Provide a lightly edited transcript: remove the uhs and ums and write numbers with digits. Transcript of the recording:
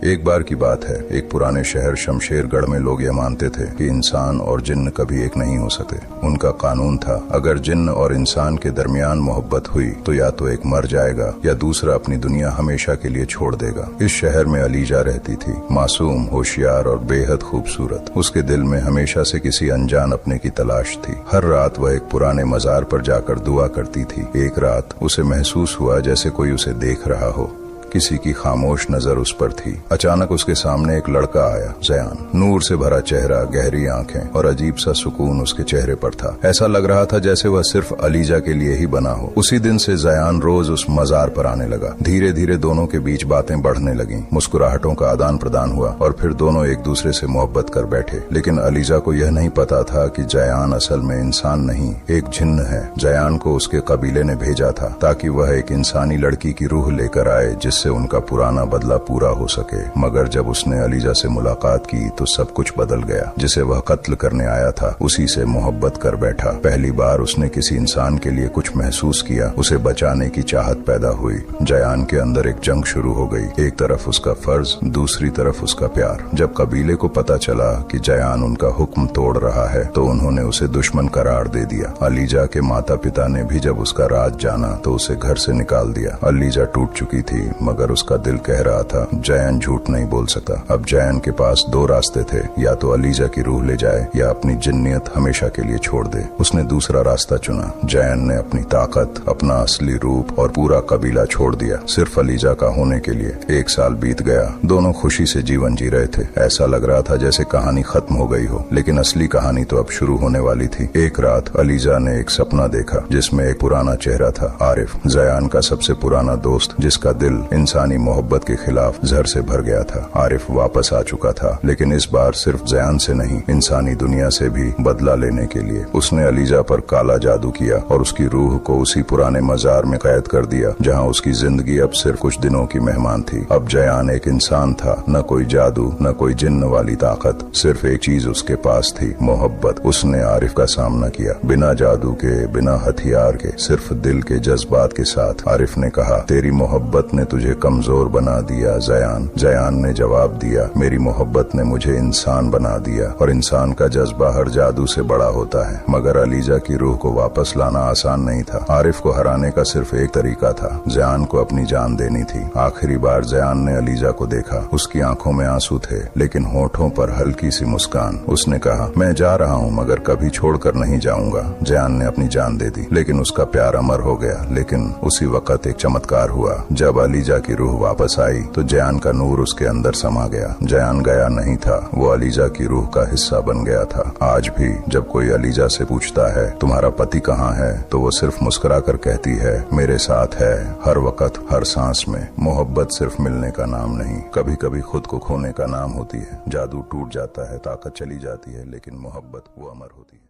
एक बार की बात है, एक पुराने शहर शमशेरगढ़ में लोग ये मानते थे कि इंसान और जिन्न कभी एक नहीं हो सकते। उनका कानून था, अगर जिन्न और इंसान के दरमियान मोहब्बत हुई तो या तो एक मर जाएगा या दूसरा अपनी दुनिया हमेशा के लिए छोड़ देगा। इस शहर में अलीजा रहती थी, मासूम, होशियार और बेहद खूबसूरत। उसके दिल में हमेशा से किसी अनजान अपने की तलाश थी। हर रात वह एक पुराने मजार पर जाकर दुआ करती थी। एक रात उसे महसूस हुआ जैसे कोई उसे देख रहा हो। किसी की खामोश नजर उस पर थी। अचानक उसके सामने एक लड़का आया, जयान। नूर से भरा चेहरा, गहरी आंखें और अजीब सा सुकून उसके चेहरे पर था। ऐसा लग रहा था जैसे वह सिर्फ अलीजा के लिए ही बना हो। उसी दिन से जयान रोज उस मजार पर आने लगा। धीरे धीरे दोनों के बीच बातें बढ़ने लगीं। मुस्कुराहटों का आदान प्रदान हुआ और फिर दोनों एक दूसरे से मोहब्बत कर बैठे। लेकिन अलीजा को यह नहीं पता था कि जयान असल में इंसान नहीं, एक जिन्न है। जयान को उसके कबीले ने भेजा था ताकि वह एक इंसानी लड़की की रूह लेकर आए जिससे उनका पुराना बदला पूरा हो सके। मगर जब उसने अलीजा से मुलाकात की तो सब कुछ बदल गया। जिसे वह कत्ल करने आया था उसी से मोहब्बत कर बैठा। पहली बार उसने किसी इंसान के लिए कुछ महसूस किया। उसे बचाने की चाहत पैदा हुई। जयान के अंदर एक जंग शुरू हो गई। एक तरफ उसका फर्ज, दूसरी तरफ उसका प्यार। जब कबीले को पता चला कि जयान उनका हुक्म तोड़ रहा है तो उन्होंने उसे दुश्मन करार दे दिया। अलीजा के माता पिता ने भी जब उसका राज जाना तो उसे घर से निकाल दिया। अलीजा टूट चुकी थी मगर उसका दिल कह रहा था जयान झूठ नहीं बोल सकता। अब जयान के पास दो रास्ते थे, या तो अलीजा की रूह ले जाए या अपनी जिन्नियत हमेशा के लिए छोड़ दे। उसने दूसरा रास्ता चुना। जयान ने अपनी ताकत, अपना असली रूप और पूरा कबीला छोड़ दिया सिर्फ अलीजा का होने के लिए। 1 साल बीत गया। दोनों खुशी से जीवन जी रहे थे। ऐसा लग रहा था जैसे कहानी खत्म हो गई हो, लेकिन असली कहानी तो अब शुरू होने वाली थी। एक रात अलीजा ने एक सपना देखा जिसमें एक पुराना चेहरा था, आरिफ, जयान का सबसे पुराना दोस्त, जिसका दिल इंसानी मोहब्बत के खिलाफ जहर से भर गया था। आरिफ वापस आ चुका था, लेकिन इस बार सिर्फ जयान से नहीं, इंसानी दुनिया से भी बदला लेने के लिए। उसने अलीजा पर काला जादू किया और उसकी रूह को उसी पुराने मजार में कैद कर दिया जहां उसकी जिंदगी अब सिर्फ कुछ दिनों की मेहमान थी। अब जयान एक इंसान था, न कोई जादू, न कोई जिन्न वाली ताकत। सिर्फ एक चीज उसके पास थी, मोहब्बत। उसने आरिफ का सामना किया, बिना जादू के, बिना हथियार के, सिर्फ दिल के जज्बात के साथ। आरिफ ने कहा, तेरी मोहब्बत ने तुझे कमजोर बना दिया जयान। जयान ने जवाब दिया, मेरी मोहब्बत ने मुझे इंसान बना दिया और इंसान का जज्बा हर जादू से बड़ा होता है। मगर अलीजा की रूह को वापस लाना आसान नहीं था। आरिफ को हराने का सिर्फ एक तरीका था, जयान को अपनी जान देनी थी। आखिरी बार जयान ने अलीजा को देखा। उसकी आंखों में आंसू थे लेकिन होठों पर हल्की सी मुस्कान। उसने कहा, मैं जा रहा हूँ मगर कभी छोड़कर नहीं जाऊंगा। जयान ने अपनी जान दे दी लेकिन उसका प्यार अमर हो गया। लेकिन उसी वक्त एक चमत्कार हुआ। जब अलीजा की रूह वापस आई तो जयान का नूर उसके अंदर समा गया। जयान गया नहीं था, वो अलीजा की रूह का हिस्सा बन गया था। आज भी जब कोई अलीजा से पूछता है तुम्हारा पति कहाँ है तो वो सिर्फ मुस्कुरा कर कहती है, मेरे साथ है, हर वक्त, हर सांस में। मोहब्बत सिर्फ मिलने का नाम नहीं, कभी कभी खुद को खोने का नाम होती है। जादू टूट जाता है, ताकत चली जाती है, लेकिन मोहब्बत वो अमर होती है।